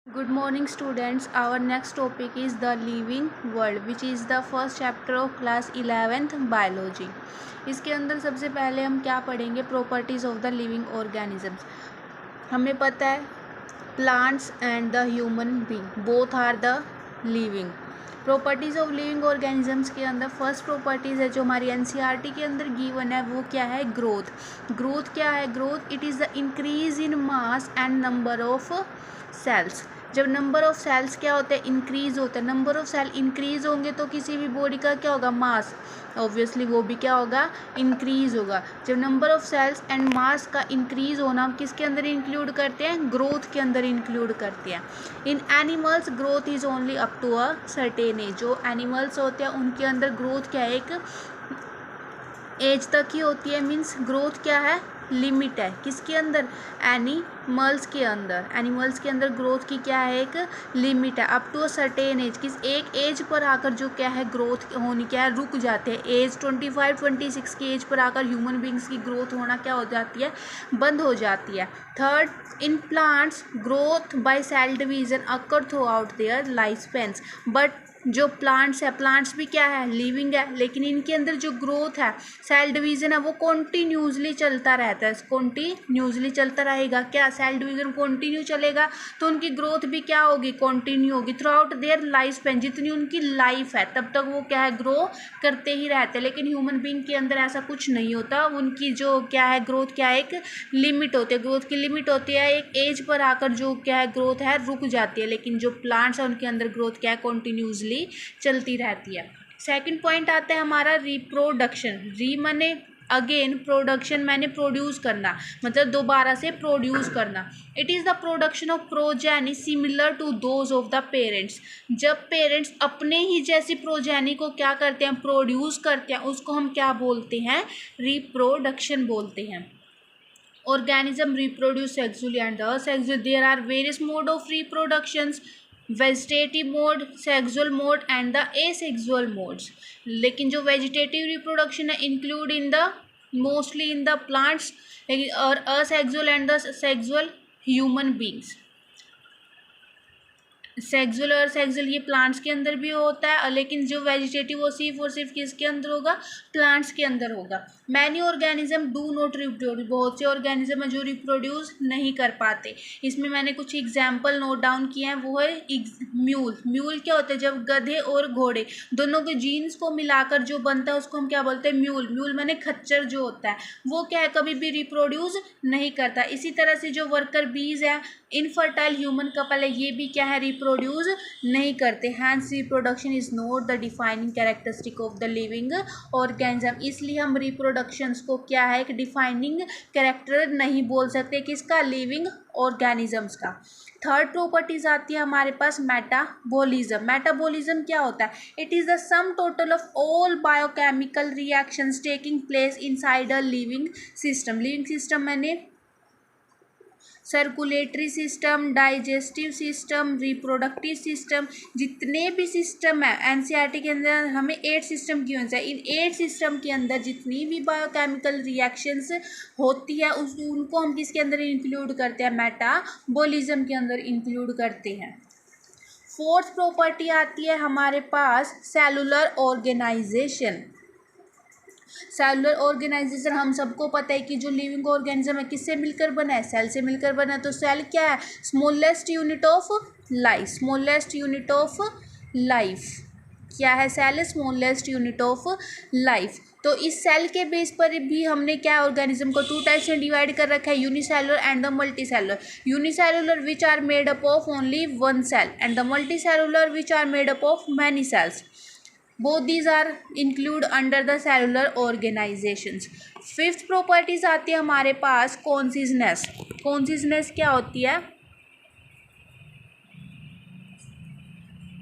Good morning students. Our next topic is the living world which is the first chapter of class 11th biology. इसके अंदर सबसे पहले हम क्या पढ़ेंगे? Properties of the living organisms. हमें पता है plants and the human being both are the living. Properties of living organisms के अंदर फर्स्ट प्रॉपर्टीज़ है जो हमारी एनसीईआरटी के अंदर गिवन है वो क्या है? ग्रोथ. ग्रोथ क्या है? Growth it is the increase in mass and number of cells. जब नंबर ऑफ सेल्स क्या होते हैं? इंक्रीज होता है. नंबर ऑफ सेल इंक्रीज होंगे तो किसी भी बॉडी का क्या होगा? मास. ऑब्वियसली वो भी क्या होगा? इंक्रीज होगा. जब number of cells and mass का इंक्रीज होना हम किसके अंदर इंक्लूड करते हैं? ग्रोथ के अंदर इंक्लूड करते हैं. In animals growth is only up to a certain age. जो एनिमल्स होते हैं उनके अंदर ग्रोथ क्या है? एक एज तक ही होती है. मीन्स ग्रोथ क्या है? लिमिट है. किसके अंदर? एनिमल्स के अंदर. एनिमल्स के अंदर ग्रोथ की क्या है? एक लिमिट है. Up to a certain age. किस एक एज पर आकर जो क्या है ग्रोथ होनी क्या है? रुक जाते हैं. एज 25-26 की एज पर आकर ह्यूमन बींग्स की ग्रोथ होना क्या हो जाती है? बंद हो जाती है. Third, in plants growth by cell division occur throughout their life spans. But जो प्लांट्स है, प्लांट्स भी क्या है? लिविंग है. लेकिन इनके अंदर जो ग्रोथ है, सेल डिवीजन है, वो कॉन्टीन्यूसली चलता रहता है. कॉन्टीन्यूसली चलता रहेगा. क्या सेल डिवीजन कॉन्टीन्यू चलेगा तो उनकी ग्रोथ भी क्या होगी? कॉन्टीन्यू होगी. Through out their life span. जितनी उनकी लाइफ है तब तक वो क्या है? ग्रो करते ही रहते हैं. लेकिन ह्यूमन बींग के अंदर ऐसा कुछ नहीं होता. उनकी जो क्या है ग्रोथ क्या है? एक लिमिट होती है. ग्रोथ की लिमिट होती है. एक एज पर आकर जो क्या है ग्रोथ है रुक जाती है. लेकिन जो प्लांट्स है उनके अंदर ग्रोथ क्या है? कॉन्टीन्यूसली चलती रहती है. सेकंड पॉइंट आता है हमारा रिप्रोडक्शन. री माने अगेन, प्रोडक्शन मैंने प्रोड्यूस करना, मतलब दोबारा से प्रोड्यूस करना. It is the production of progeny similar to those of the parents. जब पेरेंट्स अपने ही जैसी प्रोजेनी को क्या करते हैं? प्रोड्यूस करते हैं. उसको हम क्या बोलते हैं? रिप्रोडक्शन बोलते हैं. Organism reproduce sexually and asexually. There are various mode of reproductions: vegetative mode, sexual mode and the asexual modes. लेकिन जो वेजिटेटिव रिप्रोडक्शन है include in the mostly in the plants और asexual and the sexual human beings. Sexual और sexual ये plants के अंदर भी होता है. लेकिन जो वेजिटेटिव वो सिर्फ और सिर्फ किसके अंदर होगा? प्लांट्स के अंदर होगा. Many organism do not reproduce. बहुत से ऑर्गेनिज्म है जो रिप्रोड्यूस नहीं कर पाते. इसमें मैंने कुछ एग्जाम्पल नोट डाउन किए हैं. वो है म्यूल. म्यूल क्या होता है? जब गधे और घोड़े दोनों के जीन्स को मिलाकर जो बनता है उसको हम क्या बोलते हैं? म्यूल. म्यूल मैंने खच्चर जो होता है वो क्या है? कभी भी रिप्रोड्यूस नहीं करता. इसी तरह से जो वर्कर बीज है, इनफर्टाइल ह्यूमन कपल है, ये भी क्या है? रिप्रोड्यूस नहीं करते. Hence reproduction is not the defining characteristic of the living organism. इसलिए हम रिप्रोडक्शंस को क्या है? एक डिफाइनिंग कैरेक्टर नहीं बोल सकते. किसका? लिविंग ऑर्गेनिजम्स का. थर्ड प्रॉपर्टीज आती है हमारे पास मेटाबॉलिज्म. मेटाबॉलिज्म क्या होता है? It is the sum total of all biochemical reactions taking place inside a living system. Living system मैंने circulatory system, digestive system, reproductive system, जितने भी सिस्टम है एनसीईआरटी के अंदर हमें 8 सिस्टम की होनी चाहिए. इन 8 सिस्टम के अंदर जितनी भी बायोकेमिकल रिएक्शंस होती है उनको हम किसके अंदर इंक्लूड करते हैं? मेटाबॉलिज्म के अंदर इंक्लूड करते हैं. फोर्थ प्रॉपर्टी आती है हमारे पास सेलुलर ऑर्गेनाइजेशन. सेलुलर ऑर्गेनाइजेशन हम सबको पता है कि जो लिविंग ऑर्गेनिज्म है किससे मिलकर बना है? सेल से मिलकर बना है. तो सेल क्या है? Smallest unit of life. Smallest unit of life क्या है? Cell smallest unit of life. तो इस सेल के बेस पर भी हमने क्या ऑर्गेनिज्म को 2 टाइप्स में डिवाइड कर रखा है, unicellular and the multicellular. Unicellular which are made up of only one cell and the multicellular which are made up of many cells. Both these are include under the cellular organizations. Fifth properties आती है हमारे पास कॉन्सिसनेस. कॉन्सिसनेस क्या होती है?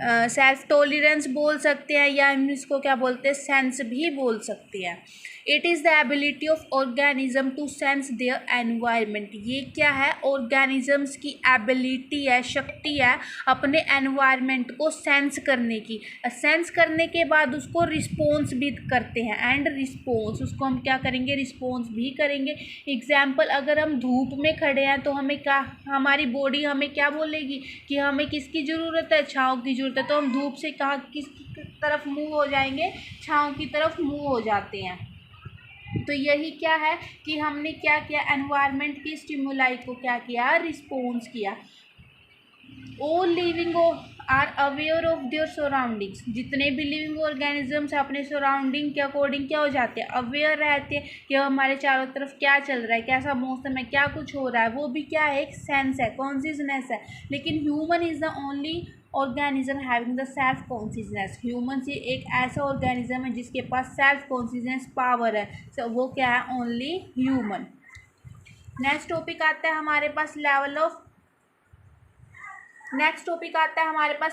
Self tolerance बोल सकते हैं, या हम इसको क्या बोलते हैं, सेंस भी बोल सकते हैं। It is the ability of organism to sense their environment. ये क्या है, ऑर्गेनिजम्स की एबिलिटी है, शक्ति है अपने एनवायरनमेंट को सेंस करने की। सेंस करने के बाद उसको रिस्पॉन्स भी करते हैं, एंड रिस्पॉन्स उसको हम क्या करेंगे, रिस्पॉन्स भी करेंगे। एग्जाम्पल, अगर हम धूप में खड़े हैं तो हमें क्या, हमारी बॉडी हमें क्या बोलेगी कि हमें किसकी ज़रूरत है, छाँव की ज़रूरत है। तो हम धूप से कहाँ किसकी तरफ मूव हो जाएंगे, छाँव की तरफ मूव हो जाते हैं। तो यही क्या है कि हमने क्या किया, एनवायरनमेंट की स्टिमुलाई को क्या किया, रिस्पॉन्स किया। All living are aware of their surroundings. जितने भी लिविंग ऑर्गेनिजम्स अपने सराउंडिंग के अकॉर्डिंग क्या हो जाते हैं, अवेयर रहते हैं कि हमारे चारों तरफ क्या चल रहा है, कैसा मौसम है, क्या कुछ हो रहा है। वो भी क्या है, एक सेंस है, कॉन्शियसनेस है। लेकिन human is the only organism having the self consciousness. Human ये एक ऐसा ऑर्गेनिज्म है जिसके पास सेल्फ कॉन्शियसनेस पावर है। so, वो क्या है, ओनली ह्यूमन। नेक्स्ट टॉपिक आता है हमारे पास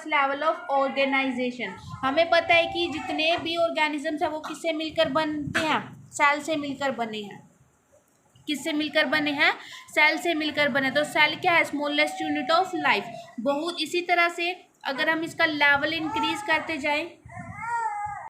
लेवल ऑफ ऑर्गेनाइजेशन। हमें पता है कि जितने भी ऑर्गेनिजम्स हैं वो किससे मिलकर बनते हैं, सेल से मिलकर बने हैं। किससे मिलकर बने हैं, सेल से मिलकर बने। तो सेल क्या है, स्मॉलेस्ट यूनिट ऑफ लाइफ। बहुत इसी तरह से अगर हम इसका लेवल इंक्रीज करते जाएं